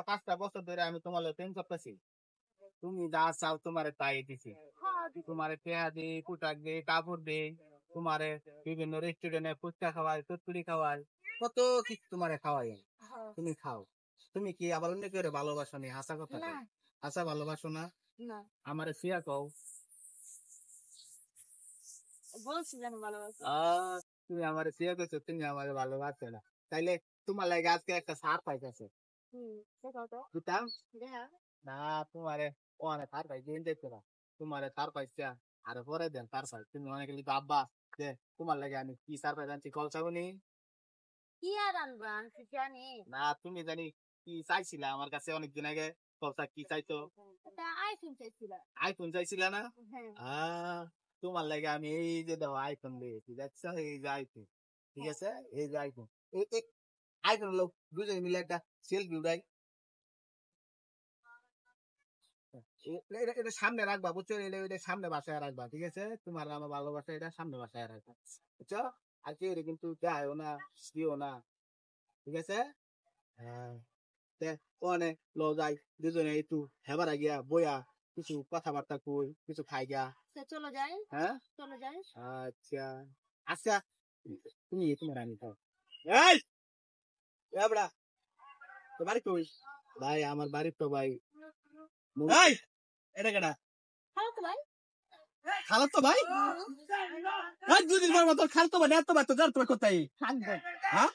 5টা বছর ধরে আমি তোমার প্রেম করতেছি। তুমি যা চাও তোমারে তাই দিছি। তোমারে পেয়া দে, পোশাক দে, কাপড় দে, তোমারে বিভিন্ন রেস্টুরেন্টে ফুচকা খাওয়াই, চটপটি খাওয়াই, কত কিছু তোমারে খাওয়াই। তুমি খাও। তুমি কি আবার অন্য কেউ ভালোবাসো নি? হাসা কথা কও। হাসা ভালোবাসো না? আমারে ফিয়া কও। তুমি আমারে ফিয়া কইছো, তুমি আমারে ভালোবাসো না। তাইলে তোমার লাগে আজকে একটা সার পাইতেছে। দিতাম? না, তোমারে অনেক তার পাই দিন দেখতে না। তোমারে তার পাইছা আর পরে দেন তার পাই। তুমি অনেক লিখে আব্বা যে তোমার লাগে আমি কি সার পাই জানছি কল চাবনি। না, তুমি জানি কি চাইছিলা আমার কাছে অনেকদিন আগে। কলসা কি চাইতো? আইফোন চাইছিলা না? তোমার লাগে আমি এই যে দেখো আইফোন দিয়েছি, দেখছো এই যে আইফোন। ঠিক আছে, এই যে আইফোন। আইফোন লোক দুজনে মিলে একটা সেলফি উঠাই। এটা সামনে রাখবা, বুঝছো? এটা সামনে বাসায় রাখবা, ঠিক আছে? তোমার আমার ভালোবাসা এটা সামনে বাসায় রাখবা, বুঝছো? আর কেউ কিন্তু যাও না, দিও না, ঠিক আছে? হ্যাঁ, ওনে লো যাই দুজনে একটু হেবার গিয়া বইয়া কিছু কথাবার্তা কই, কিছু খাই গিয়া। চলো যাই। হ্যাঁ, চলো যাই। আচ্ছা আচ্ছা, তুমি তোমার রানী খাও। এই এবড়া, তো বাড়ি কই? ভাই আমার বাড়ি তো ভাই। এই এটা কেডা? খালাতো ভাই? দুদিন পর মতো খালাতো ভাই, এত ভাই তো যার তোমার কোথায়? হ্যাঁ,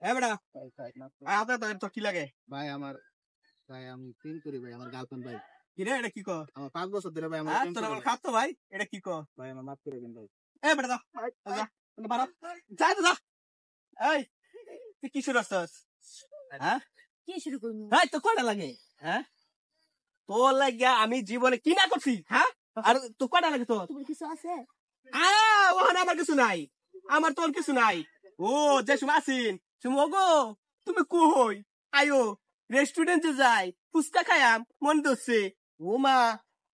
এবড়া আপনার তো কি লাগে? ভাই আমার, ভাই আমি প্রেম করি ভাই, আমার গার্লফ্রেন্ড ভাই। কি রে, এটা কি কো? আমার 5 বছর ধরে ভাই আমার প্রেম করে। খাতো ভাই, এটা কি কো? ভাই আমার মাফ করে দিন ভাই। এই বেটা দাও, যা বাড়া, যা যা। এই তুই কি শুরু করছস? হ্যাঁ, কি শুরু করবি? এই তো কয়টা লাগে? হ্যাঁ, তোর লাগিয়া আমি জীবনে কি না করছি? হ্যাঁ, আর তো কয়টা লাগে? তো তোমার কিছু আছে? ওখানে আমার কিছু নাই, আমার তোর কিছু নাই। ও যে সময় আসিন তুমি গো, তুমি কই আয়ো রেস্টুরেন্টে যাই, ফুচকা খায়াম মন ধরছে। ও মা,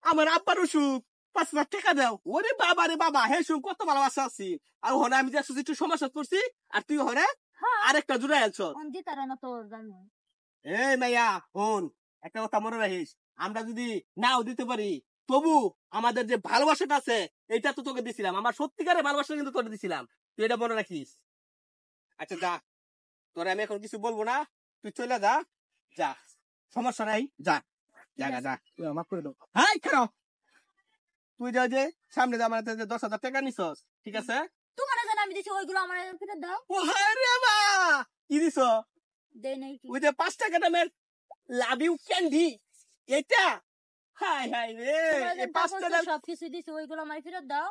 আমার আব্বার অসুখ, 5 লাখ টাকা দাও। ওরে বাবা রে বাবা, হে শুন কত ভালোবাসা আছি। আর ওখানে আমি যে একটু সমস্যা করছি, আর তুই ওখানে আরেকটা জুড়ে আনছ। এই মাইয়া হন, একটা কথা মনে রাখিস, আমরা যদি নাও দিতে পারি, তবু আমাদের যে ভালোবাসাটা আছে এটা তো তোকে দিছিলাম। আমার সত্যিকারের ভালোবাসা কিন্তু তোকে দিছিলাম, তুই এটা মনে রাখিস। আচ্ছা যা, তোরে আমি এখন কিছু বলবো না, তুই চলে যা। যা, সমস্যা নাই, যা জায়গা যা, তুই আমার করে দাও। হাই খারাপ, তুই যা যে সামনে যা, আমার 10,000 টাকা নিছস, ঠিক আছে? তোমার জানা আমি দিছি ওইগুলো আমার ফেরত দাও। ও রে মা, কি দিছ? দেই নাই কি? ওই যে 5 টাকা দামের লাভ ইউ ক্যান্ডি, এটা? হাই হাই রে, এই 5 টাকা সবকিছু দিছি ওইগুলো আমার ফেরত দাও।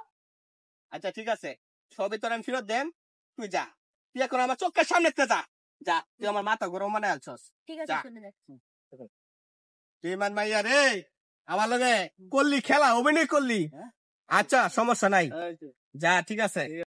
আচ্ছা ঠিক আছে, সবই তোর আমি ফেরত দেন, তুই যা। তুই এখন আমার চোখের সামনে যা, যা, তুই আমার মাথা গরম মানে আনছস। ঠিক আছে, শুনে যাচ্ছি। তুই মান মাইয়া রে, আমার লগে করলি খেলা, অভিনয় করলি। আচ্ছা সমস্যা নাই, যা, ঠিক আছে।